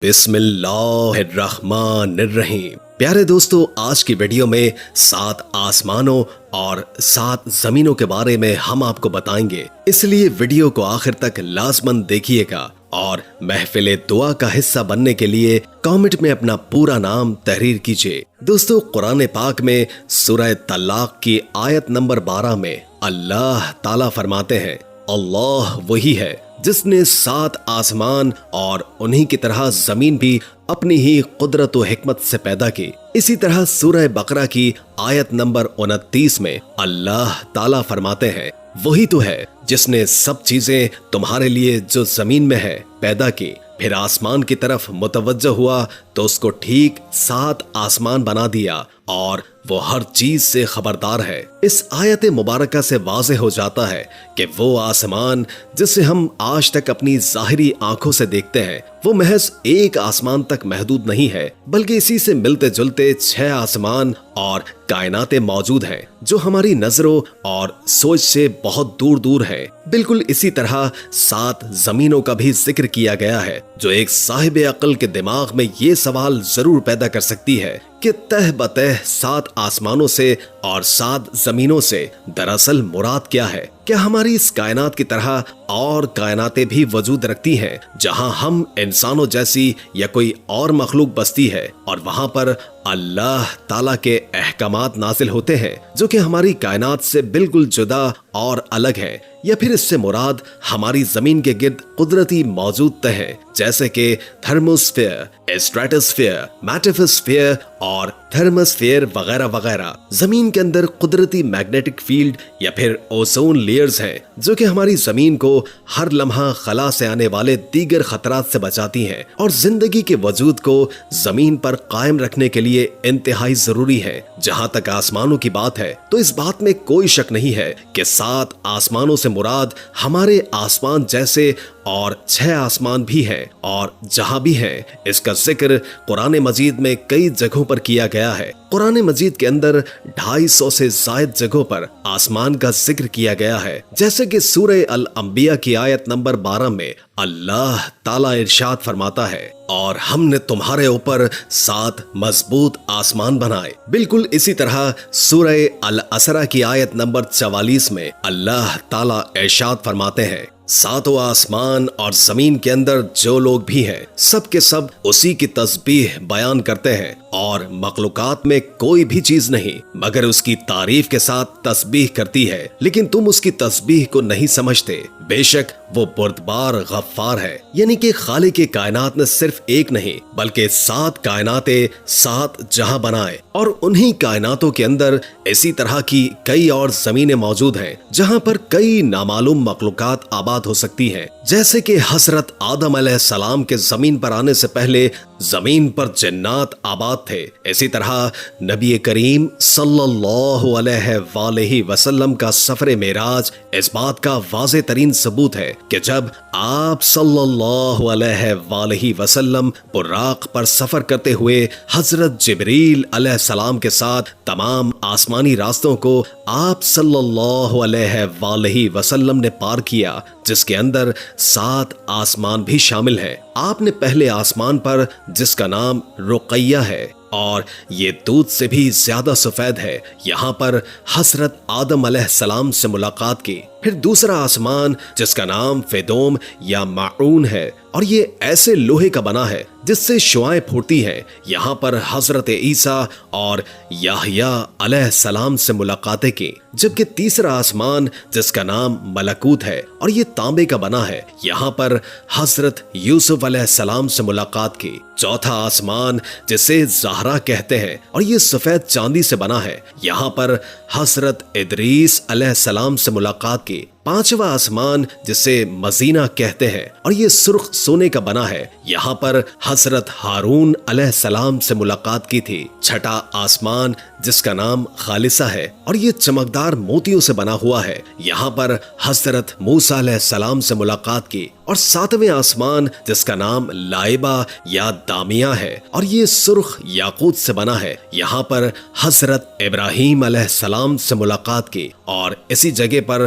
بسم اللہ الرحمن الرحیم۔ پیارے دوستو، آج کی ویڈیو میں 7 آسمانوں اور 7 زمینوں کے بارے میں ہم آپ کو بتائیں گے، اس لیے ویڈیو کو آخر تک لازماً دیکھیے گا اور محفل دعا کا حصہ بننے کے لیے کامنٹ میں اپنا پورا نام تحریر کیجیے۔ دوستو، قرآن پاک میں سورہ طلاق کی آیت نمبر 12 میں اللہ تعالیٰ فرماتے ہیں، اللہ وہی ہے جس نے 7 آسمان اور انہی کی طرح زمین بھی اپنی ہی قدرت و حکمت سے پیدا کی۔ اسی طرح سورہ بقرہ کی آیت نمبر 29 میں اللہ تعالیٰ فرماتے ہیں، وہی تو ہے جس نے سب چیزیں تمہارے لیے جو زمین میں ہے پیدا کی، پھر آسمان کی طرف متوجہ ہوا تو اس کو ٹھیک 7 آسمان بنا دیا اور وہ ہر چیز سے خبردار ہے۔ اس آیت مبارکہ سے واضح ہو جاتا ہے کہ وہ آسمان جسے ہم آج تک اپنی ظاہری آنکھوں سے دیکھتے ہیں وہ محض ایک آسمان تک محدود نہیں ہے، بلکہ اسی سے ملتے جلتے 6 آسمان اور کائناتیں موجود ہیں جو ہماری نظروں اور سوچ سے بہت دور دور ہیں۔ بالکل اسی طرح 7 زمینوں کا بھی ذکر کیا گیا ہے جو ایک صاحب عقل کے دماغ میں یہ سوال ضرور پیدا کر سکتی ہے کہ تہ بتہ 7 آسمانوں سے اور 7 زمینوں سے دراصل مراد کیا ہے؟ کیا ہماری اس کائنات کی طرح اور کائناتیں بھی وجود رکھتی ہیں جہاں ہم انسانوں جیسی یا کوئی اور مخلوق بستی ہے اور وہاں پر اللہ تعالیٰ کے احکامات نازل ہوتے ہیں جو کہ ہماری کائنات سے بالکل جدا اور الگ ہیں؟ یا پھر اس سے مراد ہماری زمین کے گرد قدرتی موجود تہ ہیں جیسے کہ تھرموسفیئر، اسٹریٹوسفیئر، میٹافوسفیئر اور تھرموسفیئر وغیرہ وغیرہ؟ زمین کے اندر قدرتی میگنیٹک فیلڈ یا پھر اوزون لیئرز ہیں جو کہ ہماری زمین کو ہر لمحہ خلا سے آنے والے دیگر خطرات سے بچاتی ہیں اور زندگی کے وجود کو زمین پر قائم رکھنے کے لیے انتہائی ضروری ہے۔ جہاں تک آسمانوں کی بات ہے تو اس بات میں کوئی شک نہیں ہے کہ 7 آسمانوں سے مراد ہمارے آسمان جیسے اور 6 آسمان بھی ہیں، اور جہاں بھی ہیں اس کا ذکر قرآن مجید میں کئی جگہوں پر کیا گیا ہے۔ قرآن مجید کے اندر 250 سے زائد جگہوں پر آسمان کا ذکر کیا گیا ہے، جیسے کہ سورہ الانبیاء کی آیت نمبر 12 میں اللہ تعالیٰ ارشاد فرماتا ہے، اور ہم نے تمہارے اوپر 7 مضبوط آسمان بنائے۔ بالکل اسی طرح سورہ الاسراء کی آیت نمبر 44 میں اللہ تعالیٰ ارشاد فرماتے ہیں، 7 آسمان اور زمین کے اندر جو لوگ بھی ہیں سب کے سب اسی کی تسبیح بیان کرتے ہیں، اور مخلوقات میں کوئی بھی چیز نہیں مگر اس کی تعریف کے ساتھ تسبیح کرتی ہے، لیکن تم اس کی تسبیح کو نہیں سمجھتے۔ بے شک وہ بردبار غفار ہے۔ یعنی کہ خالق کائنات نے صرف ایک نہیں بلکہ 7 کائناتیں 7 جہاں بنائے، اور انہی کائناتوں کے اندر اسی طرح کی کئی اور زمینیں موجود ہیں جہاں پر کئی نامعلوم مخلوقات آباد ہو سکتی ہیں، جیسے کہ حضرت آدم علیہ السلام کے زمین پر آنے سے پہلے زمین پر جنات آباد تھے۔ اسی طرح نبی کریم صلی اللہ علیہ وآلہ وسلم کا سفر معراج اس بات کا واضح ترین ثبوت ہے کہ جب آپ صلی اللہ علیہ وآلہ وسلم براق پر سفر کرتے ہوئے حضرت جبریل علیہ السلام کے ساتھ تمام آسمانی راستوں کو آپ صلی اللہ علیہ وآلہ وسلم نے پار کیا، جس کے اندر 7 آسمان بھی شامل ہیں۔ آپ نے پہلے آسمان پر جس کا نام رقیہ ہے اور یہ دودھ سے بھی زیادہ سفید ہے، یہاں پر حضرت آدم علیہ السلام سے ملاقات کی۔ پھر دوسرا آسمان جس کا نام فیدوم یا معون ہے، اور یہ ایسے لوہے کا بنا ہے جس سے شعائیں پھوٹتی ہیں، یہاں پر حضرت عیسیٰ اور یحییٰ علیہ السلام سے ملاقاتیں کی۔ جبکہ تیسرا آسمان جس کا نام ملکوت ہے اور یہ تانبے کا بنا ہے، یہاں پر حضرت یوسف علیہ السلام سے ملاقات کی۔ چوتھا آسمان جسے زہرا کہتے ہیں اور یہ سفید چاندی سے بنا ہے، یہاں پر حضرت ادریس علیہ السلام سے ملاقات کی۔ پانچواں آسمان جسے مزینہ کہتے ہیں اور یہ سرخ سونے کا بنا ہے، یہاں پر حضرت ہارون علیہ السلام سے ملاقات کی تھی۔ چھٹا آسمان جس کا نام خالصہ ہے اور یہ چمکدار موتیوں سے بنا ہوا ہے، یہاں پر حضرت موسیٰ علیہ السلام سے ملاقات کی۔ اور ساتویں آسمان جس کا نام لائبہ یا دامیہ ہے اور یہ سرخ یاقوت سے بنا ہے، یہاں پر حضرت ابراہیم علیہ السلام سے ملاقات کی۔ اور اسی جگہ پر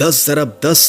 10^10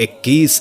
21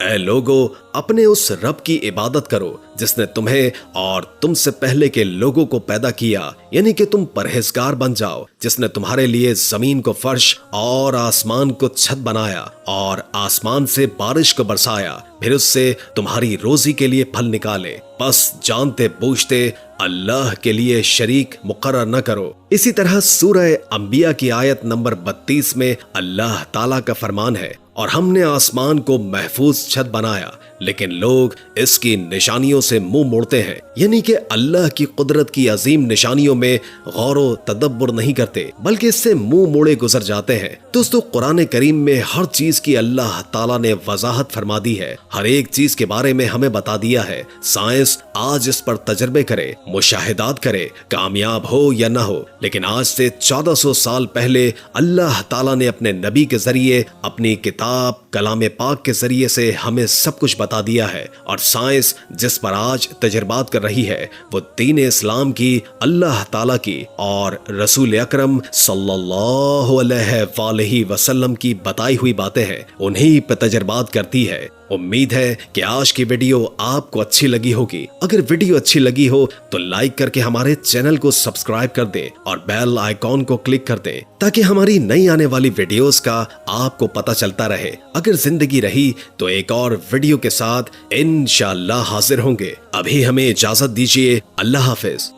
اے لوگو اپنے اس رب کی عبادت کرو جس نے تمہیں اور تم سے پہلے کے لوگوں کو پیدا کیا، یعنی کہ تم پرہیزگار بن جاؤ، جس نے تمہارے لیے زمین کو فرش اور آسمان کو چھت بنایا اور آسمان سے بارش کو برسایا، پھر اس سے تمہاری روزی کے لیے پھل نکالے، بس جانتے بوجھتے اللہ کے لیے شریک مقرر نہ کرو۔ اسی طرح سورہ انبیاء کی آیت نمبر 32 میں اللہ تعالیٰ کا فرمان ہے، اور ہم نے آسمان کو محفوظ چھت بنایا لیکن لوگ اس کی نشانیوں سے منہ موڑتے ہیں، یعنی کہ اللہ کی قدرت کی عظیم نشانیوں میں غور و تدبر نہیں کرتے بلکہ اس سے منہ موڑے گزر جاتے ہیں۔ دوستو قرآن کریم میں ہر چیز کی اللہ تعالیٰ نے وضاحت فرما دی ہے، ہر ایک چیز کے بارے میں ہمیں بتا دیا ہے۔ سائنس آج اس پر تجربے کرے، مشاہدات کرے، کامیاب ہو یا نہ ہو، لیکن آج سے 1400 سال پہلے اللہ تعالیٰ نے اپنے نبی کے ذریعے، اپنی کتاب کلام پاک کے ذریعے سے ہمیں سب کچھ بتا دیا ہے، اور سائنس جس پر آج تجربات کر رہی ہے وہ دین اسلام کی، اللہ تعالیٰ کی اور رسول اکرم صلی اللہ علیہ وآلہ وسلم کی بتائی ہوئی باتیں ہیں، انہی پہ تجربات کرتی ہے۔ امید ہے کہ آج کی ویڈیو آپ کو اچھی لگی ہوگی۔ اگر ویڈیو اچھی لگی ہو تو لائک کر کے ہمارے چینل کو سبسکرائب کر دیں اور بیل آئیکن کو کلک کر دیں تاکہ ہماری نئی آنے والی ویڈیوز کا آپ کو پتہ چلتا رہے۔ اگر زندگی رہی تو ایک اور ویڈیو کے ساتھ انشاءاللہ حاضر ہوں گے۔ ابھی ہمیں اجازت دیجیے، اللہ حافظ۔